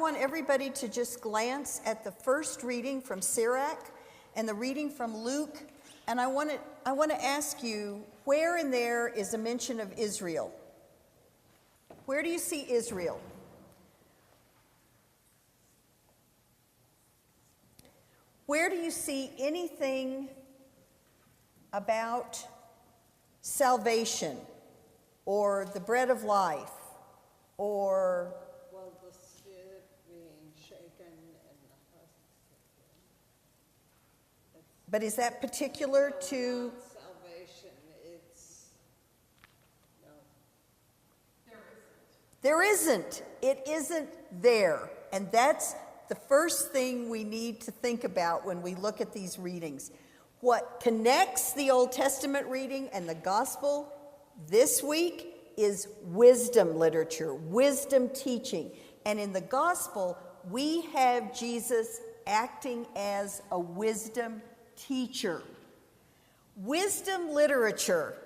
want everybody to just glance at the first reading from Sirach and the reading from Luke. And I want to ask you, where in there is a mention of Israel? Where do you see Israel? Where do you see anything about salvation or the bread of life or... Well, the stick being shaken and the husk. But is that particular to... Salvation, it's... No. There isn't. It isn't there. And that's the first thing we need to think about when we look at these readings. What connects the Old Testament reading and the gospel this week is wisdom literature, wisdom teaching. And in the gospel, we have Jesus acting as a wisdom teacher. Wisdom literature.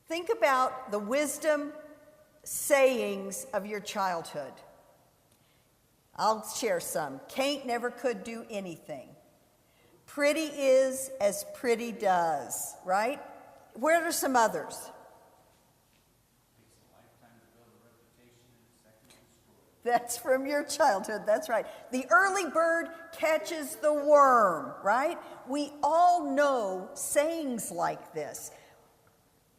Think about the wisdom sayings of your childhood. I'll share some. Can't never could do anything. Pretty is as pretty does, right? Where are some others? That's from your childhood, that's right. The early bird catches the worm, right? We all know sayings like this.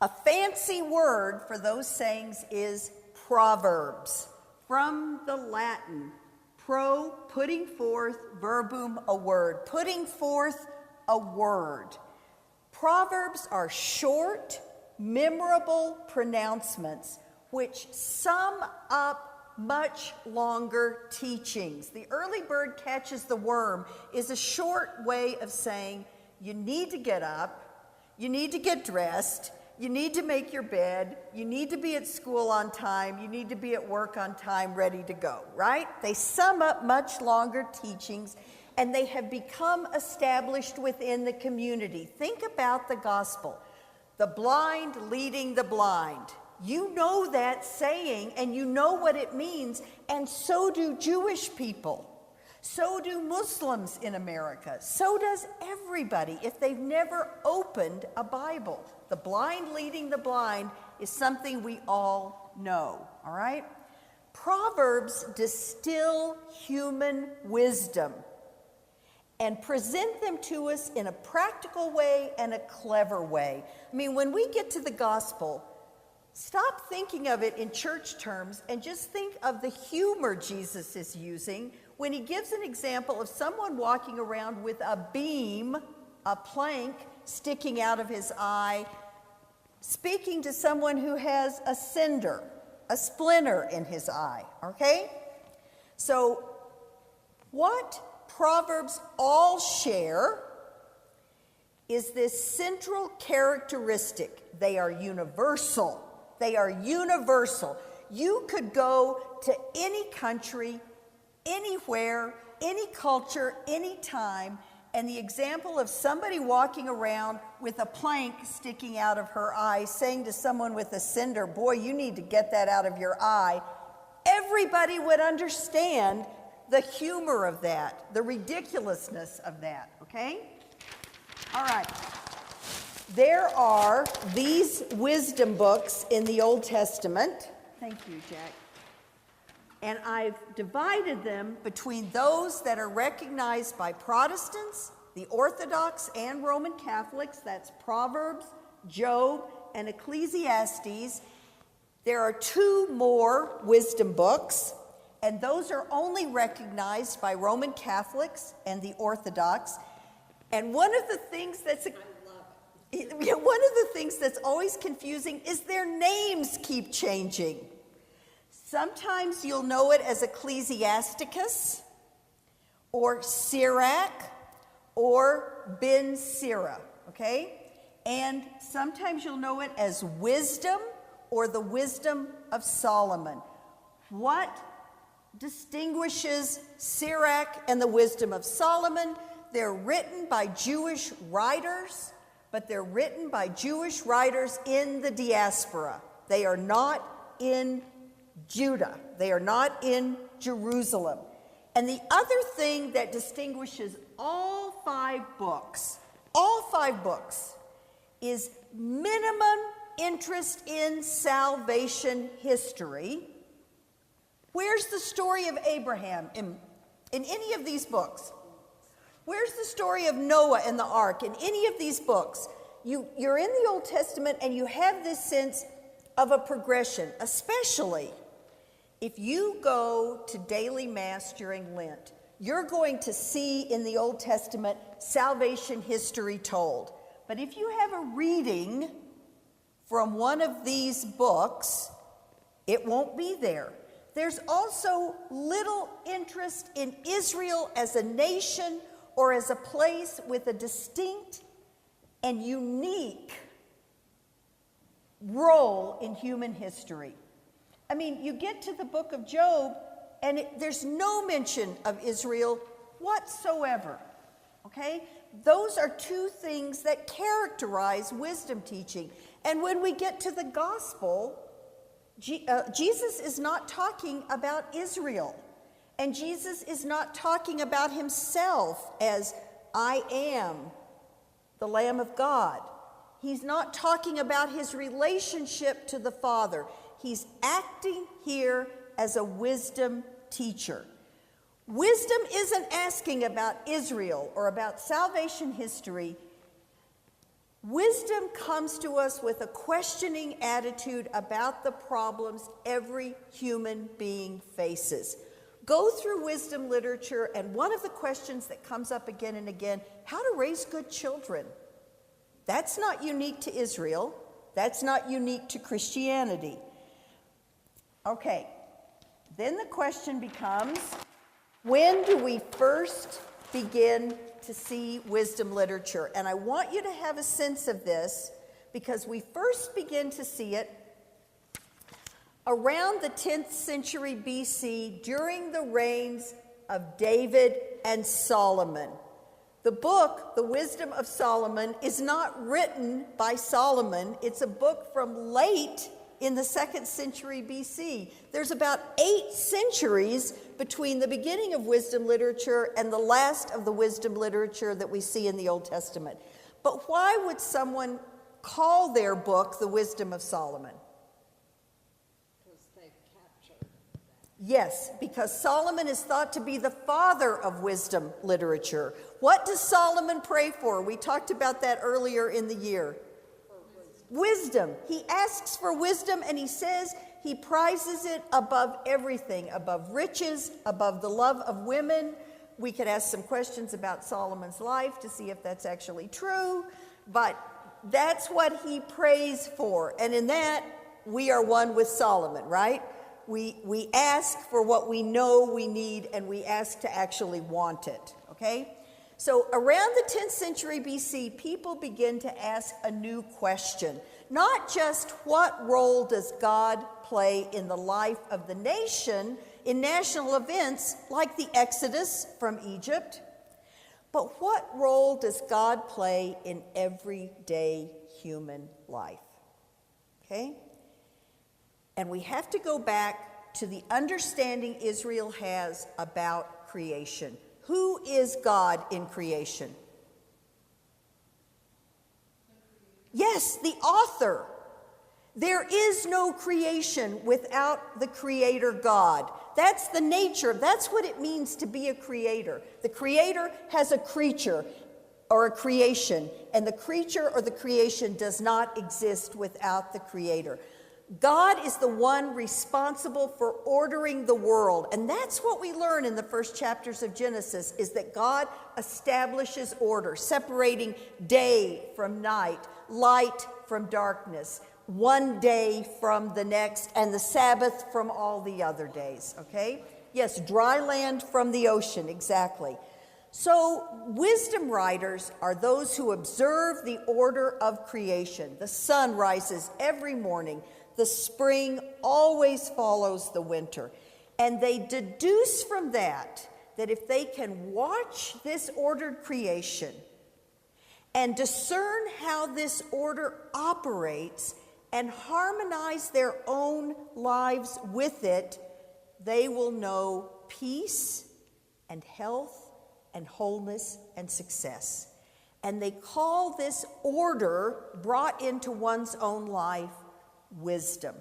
A fancy word for those sayings is proverbs, from the Latin. Pro, putting forth, verbum, a word. Putting forth a word. Proverbs are short, memorable pronouncements which sum up much longer teachings. The early bird catches the worm is a short way of saying you need to get up, you need to get dressed, you need to make your bed, you need to be at school on time, you need to be at work on time, ready to go, right? They sum up much longer teachings, and they have become established within the community. Think about the gospel. The blind leading the blind. You know that saying, and you know what it means, and so do Jewish people. So do Muslims in America. So does everybody if they've never opened a Bible. The blind leading the blind is something we all know, all right? Proverbs distill human wisdom and present them to us in a practical way and a clever way. I mean, when we get to the gospel, stop thinking of it in church terms and just think of the humor Jesus is using when he gives an example of someone walking around with a beam, a plank, sticking out of his eye, speaking to someone who has a cinder, a splinter in his eye, okay? So what Proverbs all share is this central characteristic. They are universal. They are universal. You could go to any country, anywhere, any culture, any time, and the example of somebody walking around with a plank sticking out of her eye, saying to someone with a cinder, boy, you need to get that out of your eye, everybody would understand the humor of that, the ridiculousness of that, okay? All right. There are these wisdom books in the Old Testament. Thank you, Jack. And I've divided them between those that are recognized by Protestants, the Orthodox, and Roman Catholics. That's Proverbs, Job, and Ecclesiastes. There are 2 more wisdom books, and those are only recognized by Roman Catholics and the Orthodox. And one of the things that's always confusing is their names keep changing. Sometimes you'll know it as Ecclesiasticus, or Sirach, or Ben Sira, okay? And sometimes you'll know it as wisdom, or the wisdom of Solomon. What distinguishes Sirach and the wisdom of Solomon? They're written by Jewish writers, but they're written by Jewish writers in the diaspora. They are not in Judah. They are not in Jerusalem. And the other thing that distinguishes all five books, is minimum interest in salvation history. Where's the story of Abraham in any of these books? Where's the story of Noah and the ark in any of these books? You're in the Old Testament and you have this sense of a progression, especially if you go to daily Mass during Lent. You're going to see in the Old Testament salvation history told. But if you have a reading from one of these books, it won't be there. There's also little interest in Israel as a nation or as a place with a distinct and unique role in human history. I mean, you get to the book of Job, and there's no mention of Israel whatsoever, okay? Those are two things that characterize wisdom teaching. And when we get to the gospel, Jesus is not talking about Israel. And Jesus is not talking about himself as I am the Lamb of God. He's not talking about his relationship to the Father. He's acting here as a wisdom teacher. Wisdom isn't asking about Israel or about salvation history. Wisdom comes to us with a questioning attitude about the problems every human being faces. Go through wisdom literature, and one of the questions that comes up again and again, how to raise good children. That's not unique to Israel. That's not unique to Christianity. Okay, then the question becomes, when do we first begin to see wisdom literature? And I want you to have a sense of this because we first begin to see it around the 10th century BC during the reigns of David and Solomon. The book, The Wisdom of Solomon, is not written by Solomon. It's a book from late in the 2nd century BC. There's about 8 centuries between the beginning of wisdom literature and the last of the wisdom literature that we see in the Old Testament. But why would someone call their book The Wisdom of Solomon? Because they captured that. Yes, because Solomon is thought to be the father of wisdom literature. What does Solomon pray for? We talked about that earlier in the year. Wisdom. He asks for wisdom, and he says he prizes it above everything, above riches, above the love of women. We could ask some questions about Solomon's life to see if that's actually true, but that's what he prays for. And in that, we are one with Solomon, right? We ask for what we know we need, and we ask to actually want it, okay? So around the 10th century BC, people begin to ask a new question. Not just what role does God play in the life of the nation in national events like the Exodus from Egypt, but what role does God play in everyday human life? Okay? And we have to go back to the understanding Israel has about creation. Who is God in creation? Yes, the author. There is no creation without the creator God. That's the nature. That's what it means to be a creator. The creator has a creature or a creation, and the creature or the creation does not exist without the creator. God is the one responsible for ordering the world. And that's what we learn in the first chapters of Genesis, is that God establishes order, separating day from night, light from darkness, one day from the next, and the Sabbath from all the other days, okay? Yes, dry land from the ocean, exactly. So wisdom writers are those who observe the order of creation. The sun rises every morning. The spring always follows the winter. And they deduce from that if they can watch this ordered creation and discern how this order operates and harmonize their own lives with it, they will know peace and health and wholeness and success. And they call this order brought into one's own life wisdom.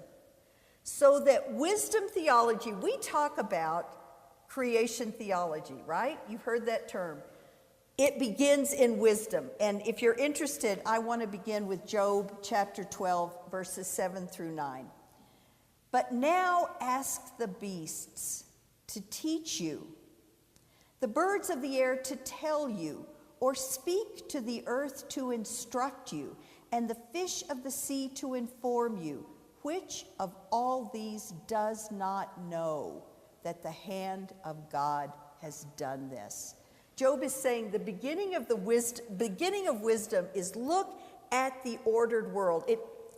So that wisdom theology, we talk about creation theology, right? You've heard that term. It begins in wisdom. And if you're interested, I want to begin with Job chapter 12, verses 7 through 9. But now ask the beasts to teach you, the birds of the air to tell you, or speak to the earth to instruct you, and the fish of the sea to inform you. Which of all these does not know that the hand of God has done this? Job is saying the beginning of wisdom is look at the ordered world.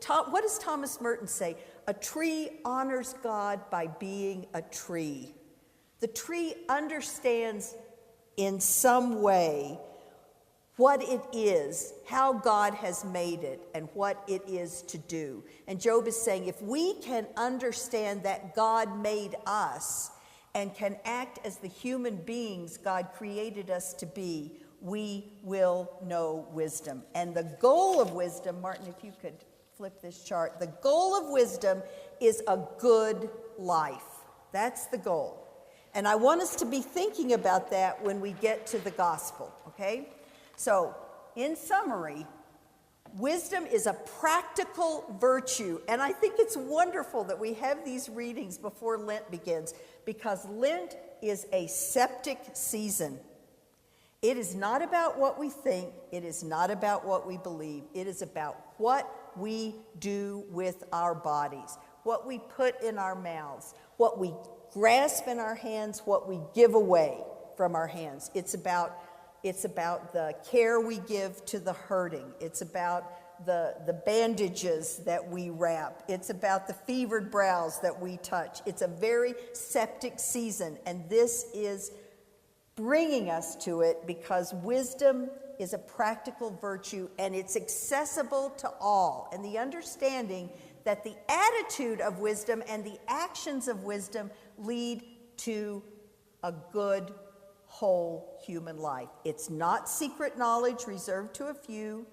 What does Thomas Merton say? A tree honors God by being a tree. The tree understands in some way what it is, how God has made it, and what it is to do. And Job is saying if we can understand that God made us and can act as the human beings God created us to be, we will know wisdom. And the goal of wisdom, Martin, if you could flip this chart, the goal of wisdom is a good life. That's the goal. And I want us to be thinking about that when we get to the gospel, okay? So, in summary, wisdom is a practical virtue, and I think it's wonderful that we have these readings before Lent begins, because Lent is a septic season. It is not about what we think, it is not about what we believe, it is about what we do with our bodies, what we put in our mouths, what we grasp in our hands, what we give away from our hands. It's about the care we give to the hurting. It's about the bandages that we wrap. It's about the fevered brows that we touch. It's a very septic season, and this is bringing us to it because wisdom is a practical virtue, and it's accessible to all. And the understanding that the attitude of wisdom and the actions of wisdom lead to a good, whole human life. It's not secret knowledge reserved to a few.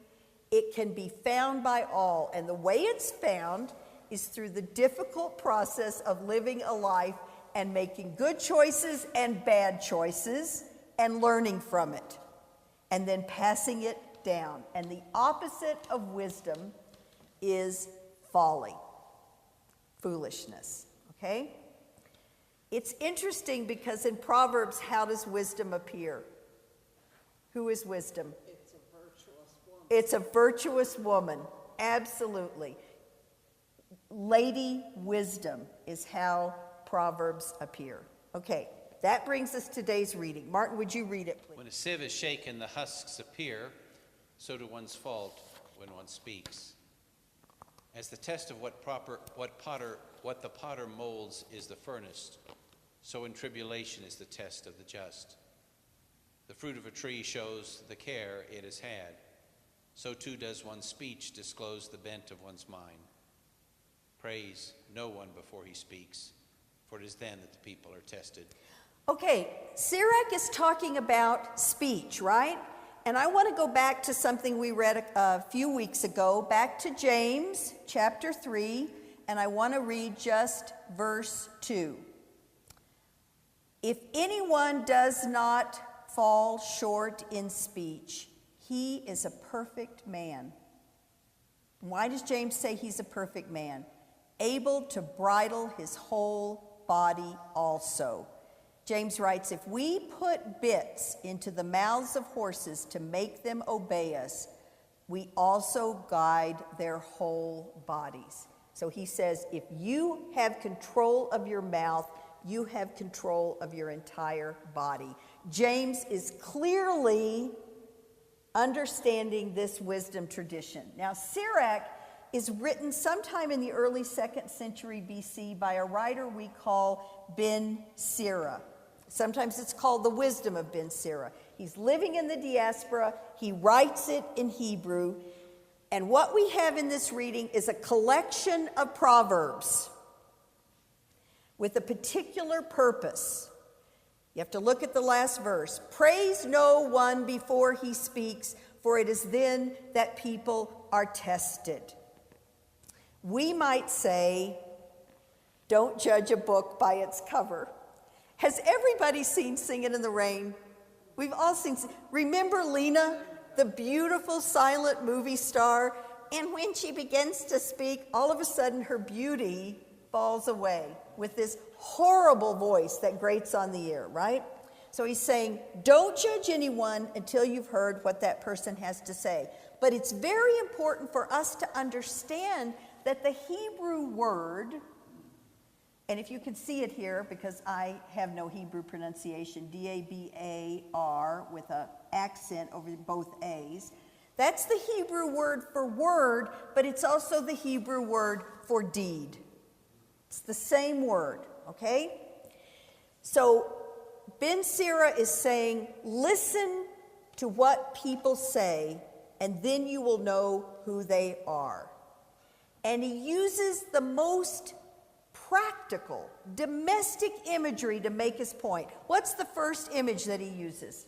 It can be found by all. And the way it's found is through the difficult process of living a life and making good choices and bad choices and learning from it and then passing it down. And the opposite of wisdom is folly, foolishness, okay? It's interesting because in Proverbs, how does wisdom appear? Who is wisdom? It's a virtuous woman. It's a virtuous woman, absolutely. Lady wisdom is how Proverbs appear. Okay, that brings us to today's reading. Martin, would you read it, please? When a sieve is shaken, the husks appear, so do one's fault when one speaks. As the test of what the potter molds is the furnace, so in tribulation is the test of the just. The fruit of a tree shows the care it has had, so too does one's speech disclose the bent of one's mind. Praise no one before he speaks, for it is then that the people are tested. Okay, Sirach is talking about speech, right? And I want to go back to something we read a few weeks ago, back to James chapter 3, and I want to read just verse 2. If anyone does not fall short in speech, he is a perfect man. Why does James say he's a perfect man? Able to bridle his whole body also. James writes, if we put bits into the mouths of horses to make them obey us, we also guide their whole bodies. So he says, if you have control of your mouth, you have control of your entire body. James is clearly understanding this wisdom tradition. Now, Sirach is written sometime in the early 2nd century BC by a writer we call Ben Sira. Sometimes it's called the Wisdom of Ben Sira. He's living in the diaspora. He writes it in Hebrew. And what we have in this reading is a collection of proverbs with a particular purpose. You have to look at the last verse. Praise no one before he speaks, for it is then that people are tested. We might say, don't judge a book by its cover. Has everybody seen Singing in the Rain? We've all seen. Remember Lena, the beautiful silent movie star? And when she begins to speak, all of a sudden her beauty falls away with this horrible voice that grates on the ear, right? So he's saying, don't judge anyone until you've heard what that person has to say. But it's very important for us to understand that the Hebrew word, and if you can see it here, because I have no Hebrew pronunciation, D-A-B-A-R with an accent over both A's, that's the Hebrew word for word, but it's also the Hebrew word for deed. It's the same word, okay? So Ben Sira is saying, listen to what people say, and then you will know who they are. And he uses the most practical, domestic imagery to make his point. What's the first image that he uses?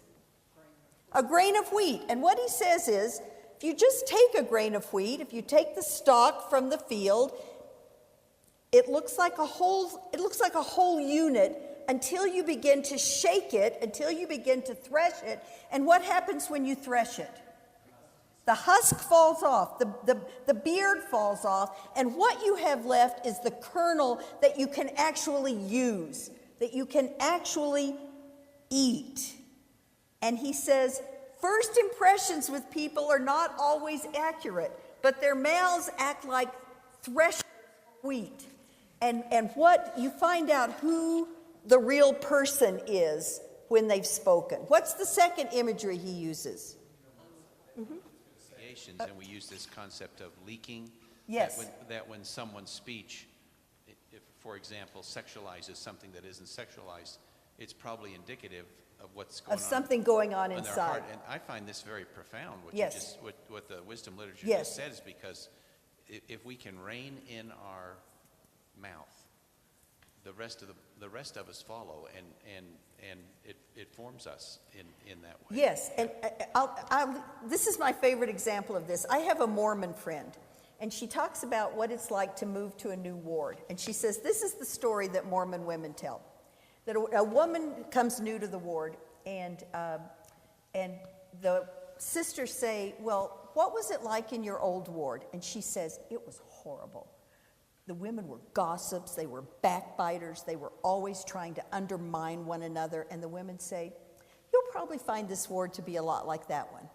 A grain of wheat. And what he says is, if you just take a grain of wheat, if you take the stalk from the field, it looks like a whole unit until you begin to shake it, until you begin to thresh it. And what happens when you thresh it? The husk falls off, the beard falls off, and what you have left is the kernel that you can actually use, that you can actually eat. And he says, first impressions with people are not always accurate, but their mouths act like threshed wheat. And what you find out who the real person is when they've spoken. What's the second imagery he uses? And we use this concept of leaking. Yes. That when someone's speech, if, for example, sexualizes something that isn't sexualized, it's probably indicative of what's going on. Of something going on in their inside. heart. And I find this very profound, Yes. what the wisdom literature Yes. just said, is because if we can rein in our mouth, the rest of us follow, and it forms us in that way. Yes, and this is my favorite example of this. I have a Mormon friend, and she talks about what it's like to move to a new ward. And she says, this is the story that Mormon women tell. That a woman comes new to the ward, and the sisters say, well, what was it like in your old ward? And she says, it was horrible. The women were gossips, they were backbiters, they were always trying to undermine one another. And the women say, you'll probably find this ward to be a lot like that one.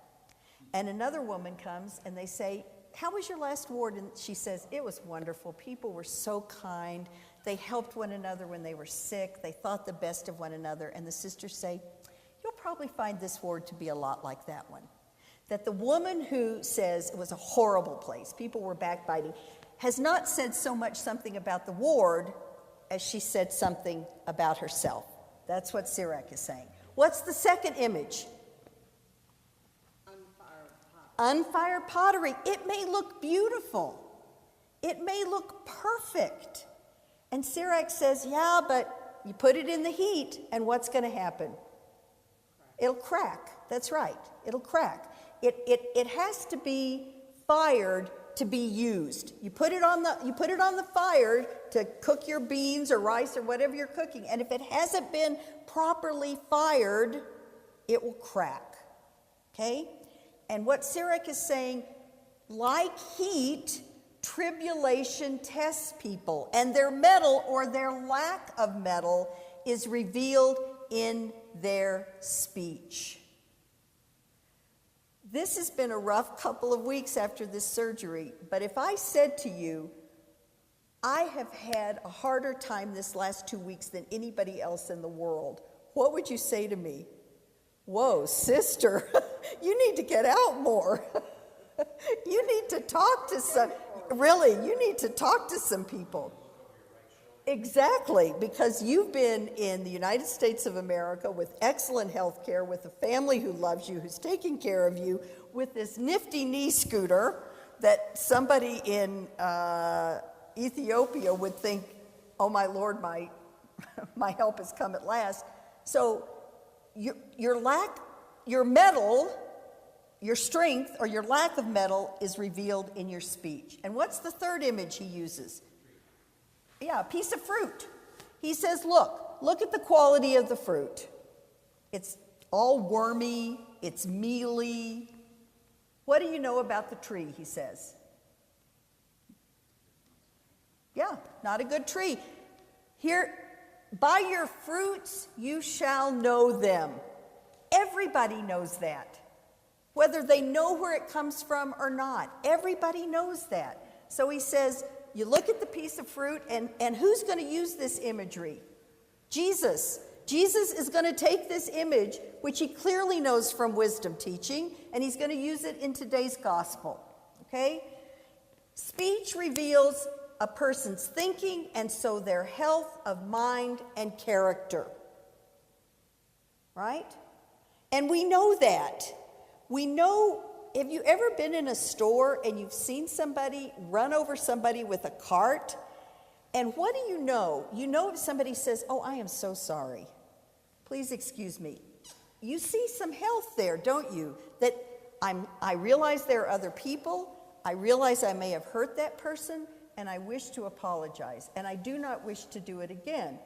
And another woman comes and they say, how was your last ward? And she says, it was wonderful. People were so kind. They helped one another when they were sick. They thought the best of one another. And the sisters say, you'll probably find this ward to be a lot like that one. That the woman who says it was a horrible place, people were backbiting, has not said so much something about the ward as she said something about herself. That's what Sirach is saying. What's the second image? Unfired pottery. It may look beautiful. It may look perfect. And Sirach says, yeah, but you put it in the heat, and what's going to happen? It'll crack. That's right. It'll crack. It has to be fired to be used. You put it on the fire to cook your beans or rice or whatever you're cooking, and if it hasn't been properly fired, it will crack. Okay? And what Sirach is saying, like heat, tribulation tests people, and their metal or their lack of metal is revealed in their speech. This has been a rough couple of weeks after this surgery, but if I said to you, I have had a harder time this last 2 weeks than anybody else in the world, what would you say to me? Whoa, sister, you need to get out more. You need to talk to you need to talk to some people. Exactly, because you've been in the United States of America with excellent health care, with a family who loves you, who's taking care of you, with this nifty knee scooter, that somebody in Ethiopia would think, oh my Lord, my help has come at last. So your mettle, your strength, or your lack of mettle is revealed in your speech. And what's the third image he uses? Yeah, a piece of fruit. He says, look at the quality of the fruit. It's all wormy, it's mealy. What do you know about the tree, he says? Yeah, not a good tree. Here, by your fruits you shall know them. Everybody knows that. Whether they know where it comes from or not, everybody knows that. So he says, you look at the piece of fruit, and who's going to use this imagery? Jesus. Jesus is going to take this image, which he clearly knows from wisdom teaching, and he's going to use it in today's gospel. Okay? Speech reveals a person's thinking, and so their health of mind and character. Right? And we know that. We know, have you ever been in a store and you've seen somebody run over somebody with a cart? And what do you know? You know if somebody says, oh, I am so sorry. Please excuse me. You see some health there, don't you? That I realize there are other people. I realize I may have hurt that person, and I wish to apologize. And I do not wish to do it again.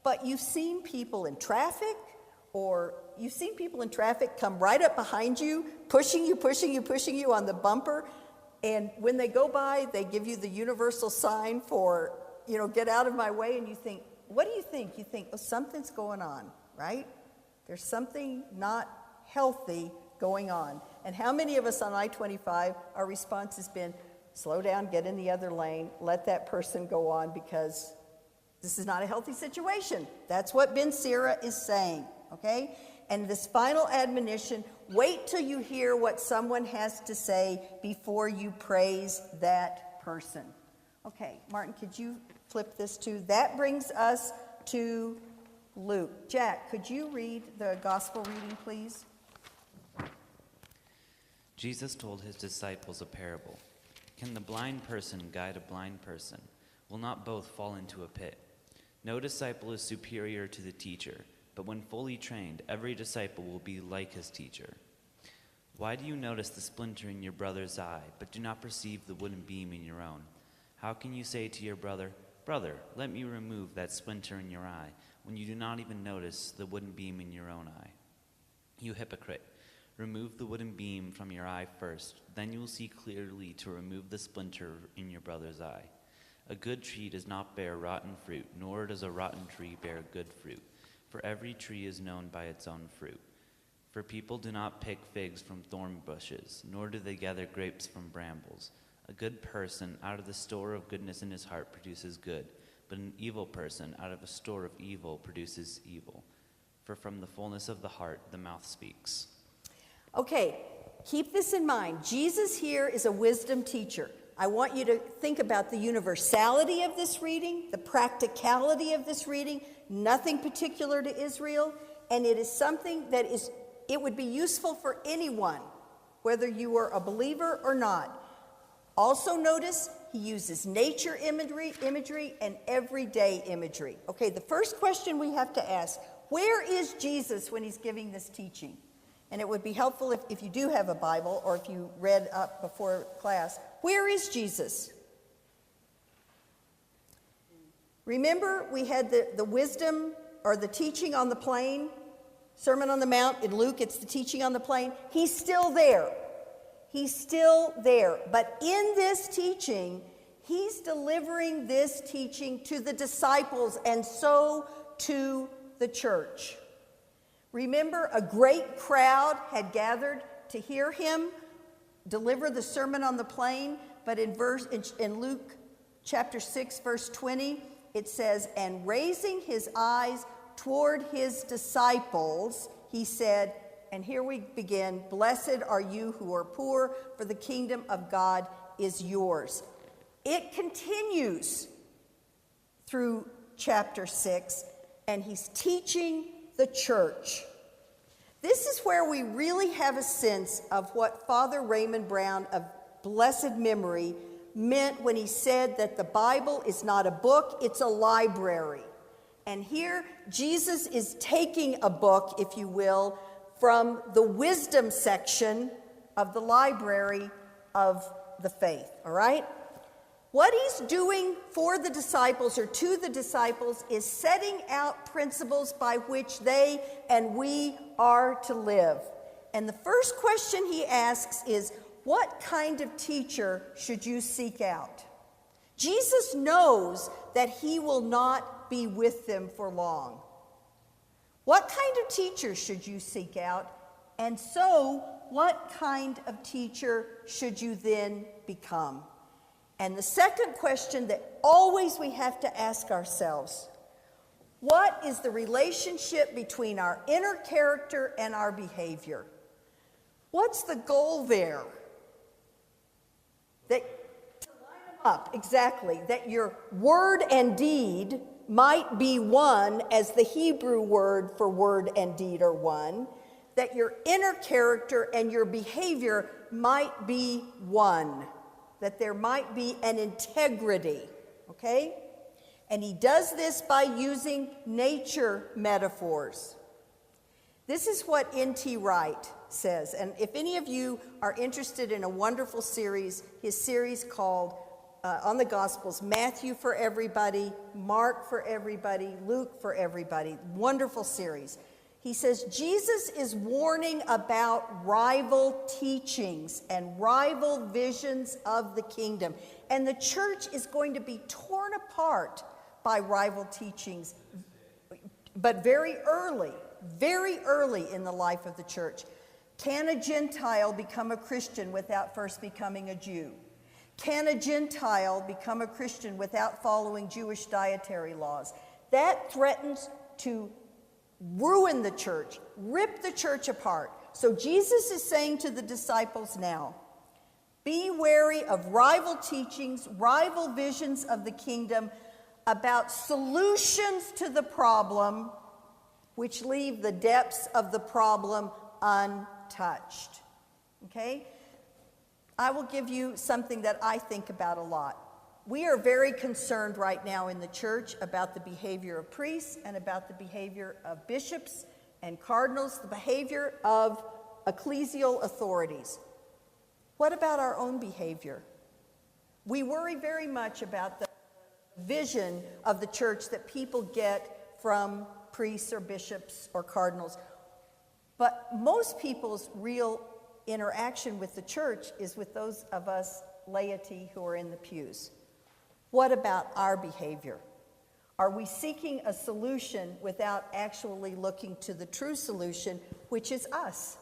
But you've seen people in traffic, or you've seen people in traffic come right up behind you, pushing you on the bumper. And when they go by, they give you the universal sign for, get out of my way. And you think, what do you think? You think, oh, something's going on, right? There's something not healthy going on. And how many of us on I-25, our response has been, slow down, get in the other lane, let that person go on, because this is not a healthy situation. That's what Ben Sira is saying, okay? And this final admonition, wait till you hear what someone has to say before you praise that person. Okay, Martin, could you flip this to, that brings us to Luke. Jack, could you read the gospel reading, please? Jesus told his disciples a parable. Can the blind person guide a blind person? Will not both fall into a pit? No disciple is superior to the teacher, but when fully trained, every disciple will be like his teacher. Why do you notice the splinter in your brother's eye, but do not perceive the wooden beam in your own? How can you say to your brother, Brother, let me remove that splinter in your eye, when you do not even notice the wooden beam in your own eye? You hypocrite, remove the wooden beam from your eye first, then you will see clearly to remove the splinter in your brother's eye. A good tree does not bear rotten fruit, nor does a rotten tree bear good fruit. For every tree is known by its own fruit. For people do not pick figs from thorn bushes, nor do they gather grapes from brambles. A good person out of the store of goodness in his heart produces good, but an evil person out of a store of evil produces evil. For from the fullness of the heart the mouth speaks. Okay, keep this in mind. Jesus here is a wisdom teacher. I want you to think about the universality of this reading, the practicality of this reading, nothing particular to Israel, and it is something that it would be useful for anyone, whether you were a believer or not. Also notice he uses nature imagery and everyday imagery. Okay, the first question we have to ask, where is Jesus when he's giving this teaching? And it would be helpful if you do have a Bible or if you read up before class. Where is Jesus? Remember, we had the wisdom or the teaching on the plain, Sermon on the Mount. In Luke, it's the teaching on the plain. He's still there. He's still there. But in this teaching, he's delivering this teaching to the disciples and so to the church. Remember, a great crowd had gathered to hear him deliver the Sermon on the Plain, but in Luke chapter 6, verse 20, it says, and raising his eyes toward his disciples, he said, and here we begin, blessed are you who are poor, for the kingdom of God is yours. It continues through chapter 6, and he's teaching the church. This is where we really have a sense of what Father Raymond Brown of blessed memory meant when he said that the Bible is not a book, it's a library. And here, Jesus is taking a book, if you will, from the wisdom section of the library of the faith, all right? What he's doing for the disciples or to the disciples is setting out principles by which they and we are to live. And the first question he asks is, what kind of teacher should you seek out? Jesus knows that he will not be with them for long. What kind of teacher should you seek out? And so, what kind of teacher should you then become? And the second question that always we have to ask ourselves, what is the relationship between our inner character and our behavior? What's the goal there? That to line them up, exactly, that your word and deed might be one, as the Hebrew word for word and deed are one, that your inner character and your behavior might be one, that there might be an integrity, okay? And he does this by using nature metaphors. This is what N.T. Wright says, and if any of you are interested in a wonderful series, his series called on the Gospels, Matthew for everybody, Mark for everybody, Luke for everybody, wonderful series. He says, Jesus is warning about rival teachings and rival visions of the kingdom. And the church is going to be torn apart by rival teachings, but very early in the life of the church. Can a Gentile become a Christian without first becoming a Jew? Can a Gentile become a Christian without following Jewish dietary laws? That threatens to ruin the church, rip the church apart. So Jesus is saying to the disciples now, be wary of rival teachings, rival visions of the kingdom about solutions to the problem which leave the depths of the problem untouched. Okay? I will give you something that I think about a lot. We are very concerned right now in the church about the behavior of priests and about the behavior of bishops and cardinals, the behavior of ecclesial authorities. What about our own behavior? We worry very much about the vision of the church that people get from priests or bishops or cardinals. But most people's real interaction with the church is with those of us laity who are in the pews. What about our behavior? Are we seeking a solution without actually looking to the true solution, which is us?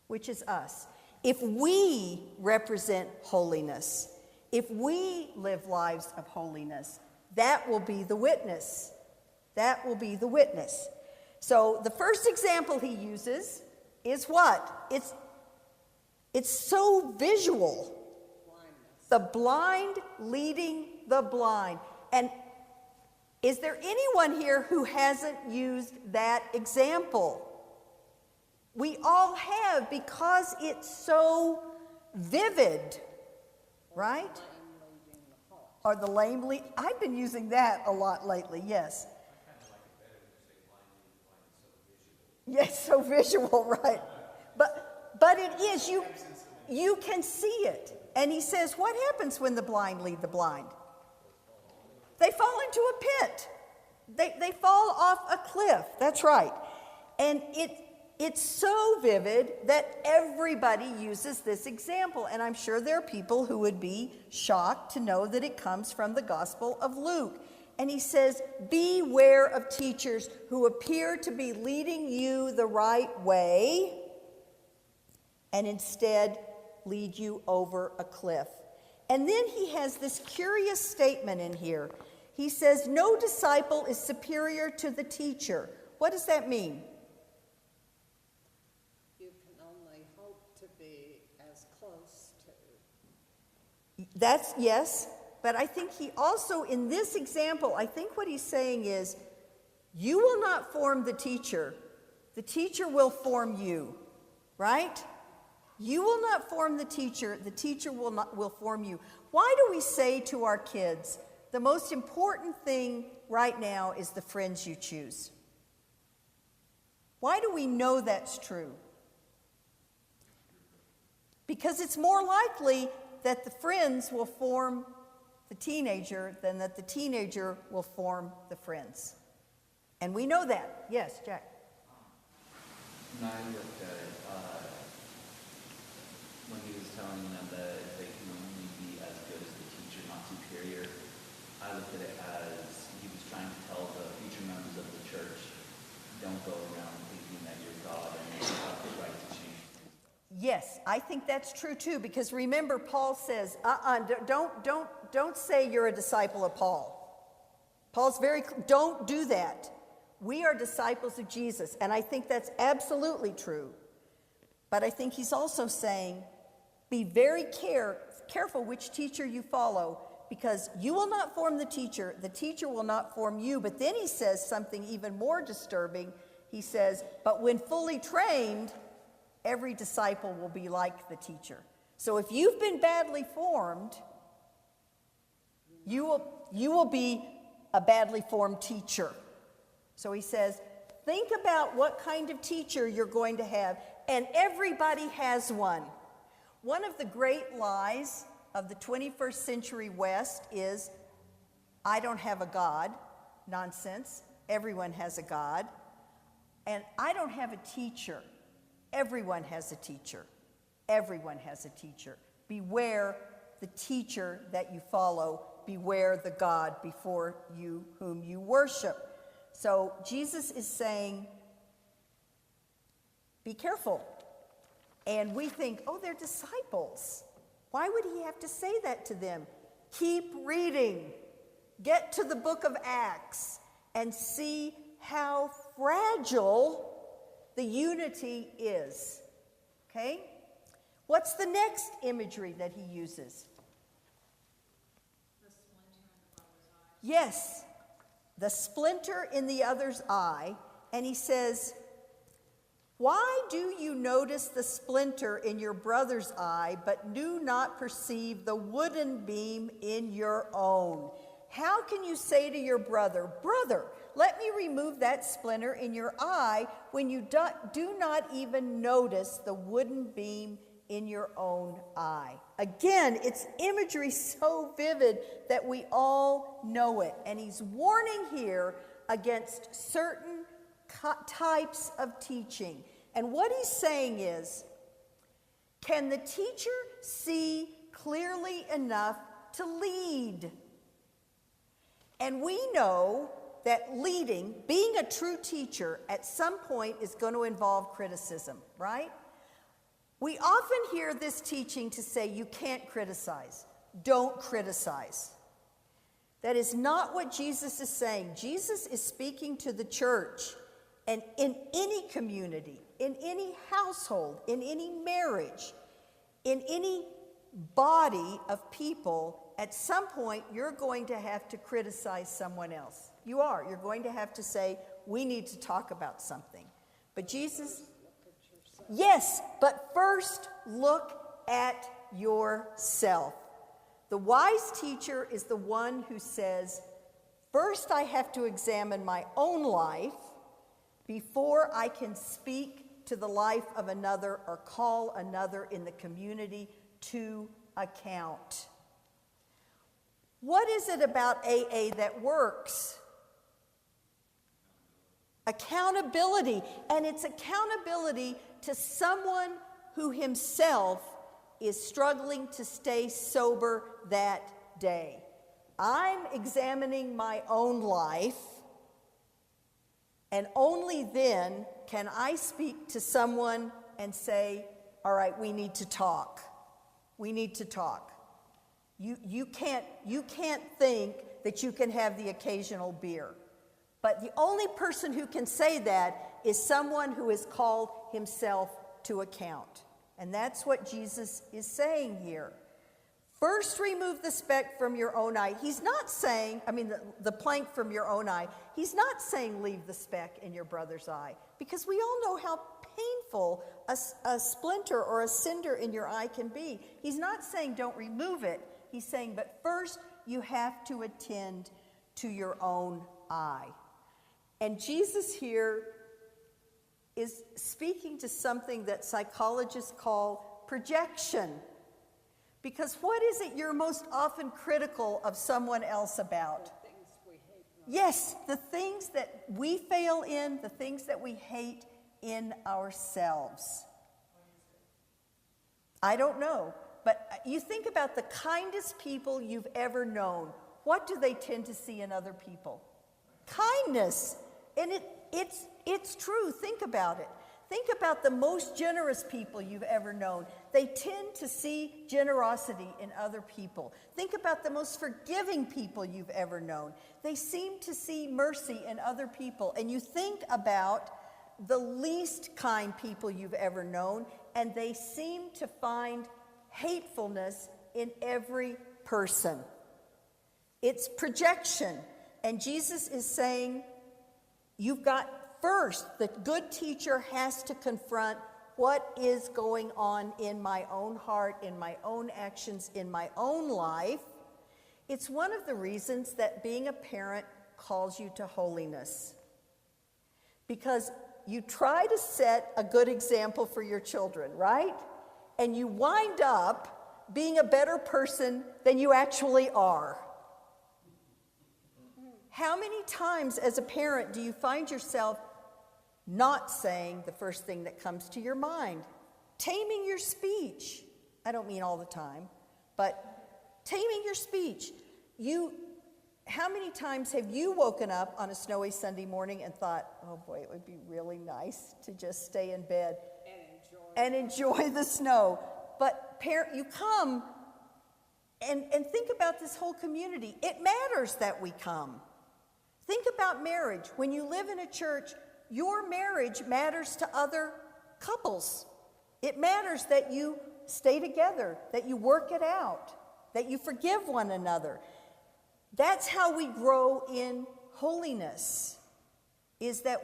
Which is us. If we represent holiness, if we live lives of holiness, that will be the witness. That will be the witness. So the first example he uses is what? It's so visual. The blind leading the blind. And is there anyone here who hasn't used that example? We all have, because it's so vivid, right? Or the lame lead. I've been using that a lot lately, yes. Yes, so visual, right? But it is, you can see it. And he says, what happens when the blind lead the blind? They fall into a pit. They fall off a cliff. That's right. And it's so vivid that everybody uses this example. And I'm sure there are people who would be shocked to know that it comes from the Gospel of Luke. And he says, beware of teachers who appear to be leading you the right way and instead lead you over a cliff. And then he has this curious statement in here. He says, no disciple is superior to the teacher. What does that mean? You can only hope to be as close to. That's, yes. But I think he also, in this example, I think what he's saying is, you will not form the teacher will form you, right? You will not form the teacher will form you. Why do we say to our kids, the most important thing right now is the friends you choose? Why do we know that's true? Because it's more likely that the friends will form the teenager than that the teenager will form the friends. And we know that. Yes, Jack. When I looked at it, when he was telling them that they can only be as good as the teacher, not superior, I looked at it as he was trying to tell the future members of the church, don't go around thinking that you're God and you have the right to change things. Yes, I think that's true too, because remember, Paul says, don't say you're a disciple of Paul. Paul's don't do that. We are disciples of Jesus, and I think that's absolutely true. But I think he's also saying, be very careful which teacher you follow, because you will not form the teacher will not form you. But then he says something even more disturbing. He says, but when fully trained, every disciple will be like the teacher. So if you've been badly formed, you will be a badly formed teacher. So he says, think about what kind of teacher you're going to have, and everybody has one. One of the great lies of the 21st century West is, I don't have a God. Nonsense. Everyone has a God. And I don't have a teacher. Everyone has a teacher. Everyone has a teacher. Beware the teacher that you follow. Beware the God before you whom you worship. So Jesus is saying, be careful. And we think, oh, they're disciples. Why would he have to say that to them? Keep reading. Get to the book of Acts and see how fragile the unity is. Okay? What's the next imagery that he uses? The splinter in the brother's eye. Yes, the splinter in the other's eye. And he says, why do you notice the splinter in your brother's eye, but do not perceive the wooden beam in your own? How can you say to your brother, brother, let me remove that splinter in your eye, when you do not even notice the wooden beam in your own eye? Again, it's imagery so vivid that we all know it. And he's warning here against certain types of teaching. And what he's saying is, can the teacher see clearly enough to lead? And we know that leading, being a true teacher, at some point is going to involve criticism, right? We often hear this teaching to say you can't criticize. Don't criticize. That is not what Jesus is saying. Jesus is speaking to the church, and in any community, in any household, in any marriage, in any body of people, at some point you're going to have to criticize someone else. You are. You're going to have to say, we need to talk about something. But Jesus, yes, but first look at yourself. The wise teacher is the one who says, first I have to examine my own life before I can speak to the life of another or call another in the community to account. What is it about AA that works? Accountability. And it's accountability to someone who himself is struggling to stay sober that day. I'm examining my own life, and only then can I speak to someone and say, all right, we need to talk. We need to talk. You can't think that you can have the occasional beer. But the only person who can say that is someone who has called himself to account. And that's what Jesus is saying here. First, remove the speck from your own eye. He's not saying, the plank from your own eye. He's not saying leave the speck in your brother's eye, because we all know how painful a splinter or a cinder in your eye can be. He's not saying don't remove it. He's saying, but first you have to attend to your own eye. And Jesus here is speaking to something that psychologists call projection. Because what is it you're most often critical of someone else about? The things we hate most. Yes, the things that we fail in, the things that we hate in ourselves. I don't know, but you think about the kindest people you've ever known. What do they tend to see in other people? Kindness. And it's true. Think about it. Think about the most generous people you've ever known. They tend to see generosity in other people. Think about the most forgiving people you've ever known. They seem to see mercy in other people. And you think about the least kind people you've ever known, and they seem to find hatefulness in every person. It's projection. And Jesus is saying, you've got first, the good teacher has to confront what is going on in my own heart, in my own actions, in my own life. It's one of the reasons that being a parent calls you to holiness. Because you try to set a good example for your children, right? And you wind up being a better person than you actually are. How many times as a parent do you find yourself not saying the first thing that comes to your mind? Taming your speech. I don't mean all the time, but taming your speech. How many times have you woken up on a snowy Sunday morning and thought, oh boy, it would be really nice to just stay in bed and enjoy the snow? But parent, you come and think about this whole community. It matters that we come. Think about marriage. When you live in a church, your marriage matters to other couples. It matters that you stay together, that you work it out, that you forgive one another. That's how we grow in holiness, is that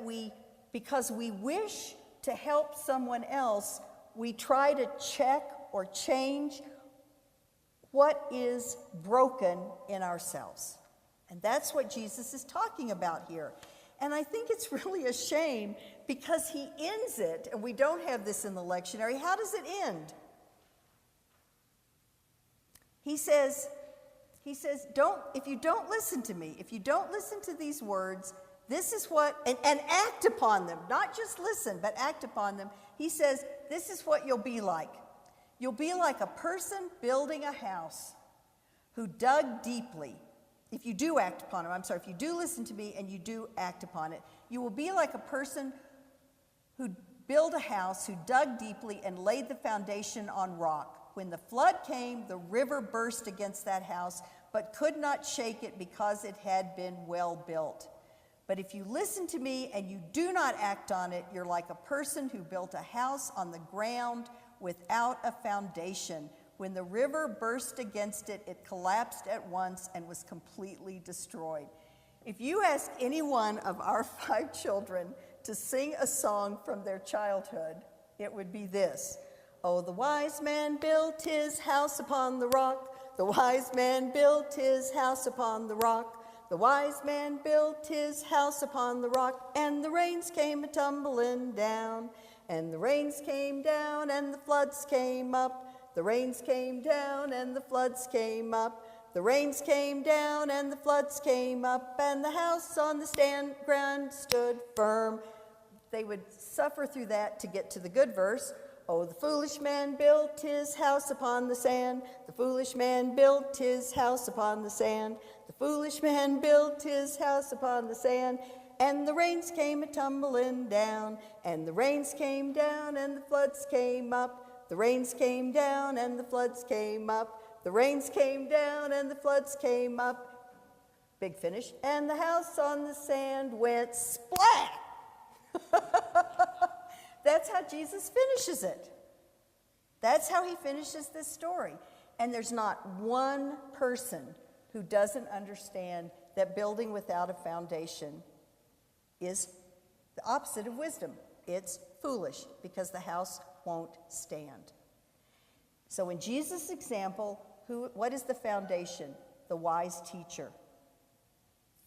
because we wish to help someone else, we try to check or change what is broken in ourselves. And that's what Jesus is talking about here. And I think it's really a shame because he ends it, and we don't have this in the lectionary. How does it end? He says, if you don't listen to me, if you don't listen to these words, this is what, and act upon them, not just listen, but act upon them. He says, this is what you'll be like. You'll be like a person building a house who dug deeply. If you do act upon them, if you do listen to me and you do act upon it, you will be like a person who built a house, who dug deeply and laid the foundation on rock. When the flood came, the river burst against that house, but could not shake it because it had been well built. But if you listen to me and you do not act on it, you're like a person who built a house on the ground without a foundation. When the river burst against it, it collapsed at once and was completely destroyed. If you ask any one of our 5 children to sing a song from their childhood, it would be this. Oh, the wise man built his house upon the rock. The wise man built his house upon the rock. The wise man built his house upon the rock, and the rains came a-tumbling down. And the rains came down, and the floods came up. The rains came down, and the floods came up. The rains came down, and the floods came up, and the house on the ground stood firm. They would suffer through that to get to the good verse. Oh, the foolish man built his house upon the sand. The foolish man built his house upon the sand. The foolish man built his house upon the sand. And the rains came a-tumbling down. And the rains came down, and the floods came up. The rains came down, and the floods came up. The rains came down, and the floods came up. Big finish. And the house on the sand went splat. That's how Jesus finishes it. That's how he finishes this story. And there's not one person who doesn't understand that building without a foundation is the opposite of wisdom. It's foolish, because the house won't stand. So in Jesus' example, what is the foundation? The wise teacher.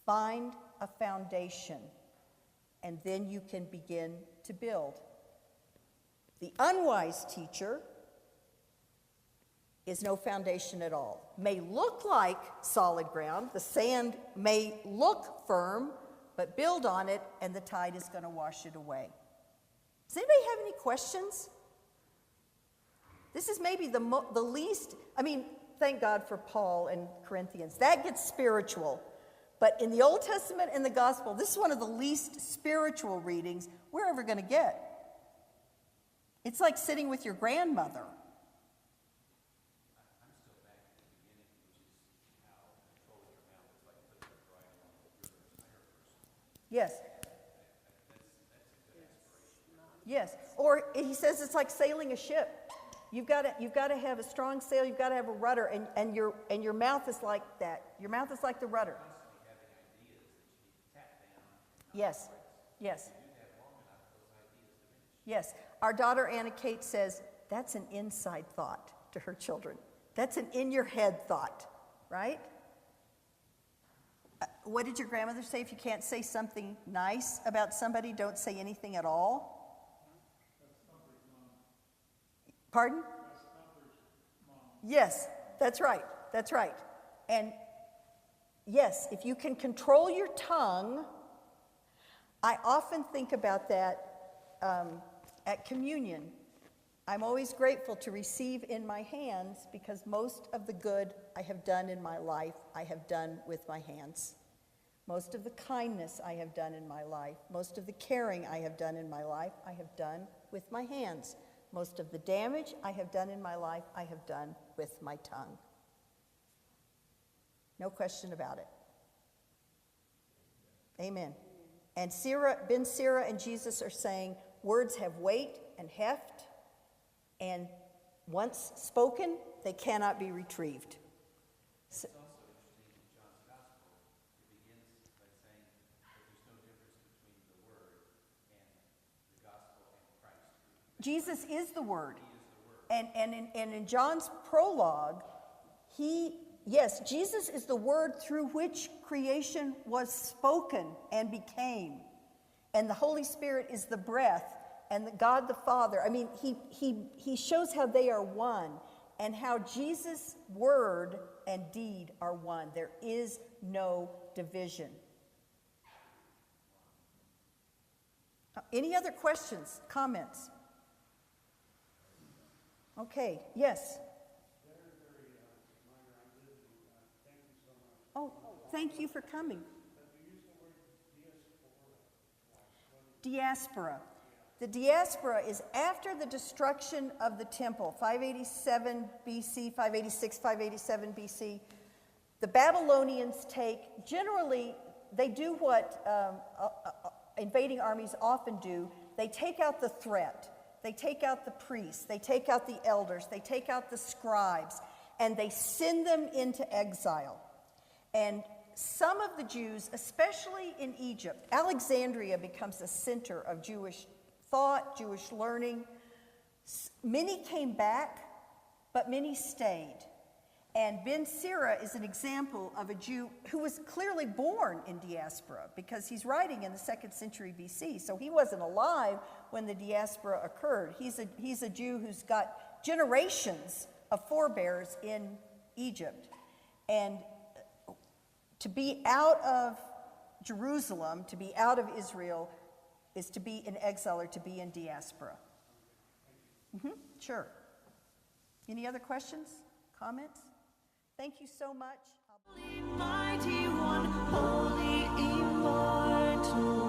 Find a foundation, and then you can begin to build. The unwise teacher is no foundation at all. May look like solid ground, the sand may look firm, but build on it and the tide is going to wash it away. Does anybody have any questions? This is maybe the least, thank God for Paul and Corinthians. That gets spiritual. But in the Old Testament and the Gospel, this is one of the least spiritual readings we're ever going to get. It's like sitting with your grandmother. Yes. Yes. Or he says it's like sailing a ship. You've got to have a strong sail. You've got to have a rudder, and your mouth is like that. Your mouth is like the rudder. Yes. Yes. Yes. Our daughter Anna Kate says that's an inside thought to her children. That's an in your head thought, right? What did your grandmother say? If you can't say something nice about somebody, don't say anything at all. Pardon? Yes, that's right. That's right. And yes, if you can control your tongue, I often think about that at communion. I'm always grateful to receive in my hands because most of the good I have done in my life, I have done with my hands. Most of the kindness I have done in my life, most of the caring I have done in my life, I have done with my hands. Most of the damage I have done in my life, I have done with my tongue. No question about it. Amen. And Ben Sira and Jesus are saying words have weight and heft, and once spoken, they cannot be retrieved. So, It's also interesting in John's Gospel, it begins by saying that there's no difference between the Word and the Gospel and Christ. Jesus is the Word. And in John's prologue, Jesus is the Word through which creation was spoken and became. And the Holy Spirit is the breath, and God the Father. He shows how they are one, and how Jesus' word and deed are one. There is no division. Any other questions, comments? Okay, yes. Oh, thank you for coming. Diaspora. The diaspora is after the destruction of the temple, 587 BC, 586, 587 BC. The Babylonians generally, they do what invading armies often do. They take out the threat. They take out the priests. They take out the elders. They take out the scribes. And they send them into exile. And some of the Jews, especially in Egypt, Alexandria becomes a center of Jewish thought, Jewish learning. Many came back, but many stayed. And Ben Sira is an example of a Jew who was clearly born in diaspora because he's writing in the 2nd century BC, so he wasn't alive when the diaspora occurred. He's a Jew who's got generations of forebears in Egypt. And to be out of Jerusalem, to be out of Israel, is to be in exile or to be in diaspora. Sure. Any other questions, comments? Thank you so much. Holy, mighty one, holy, immortal.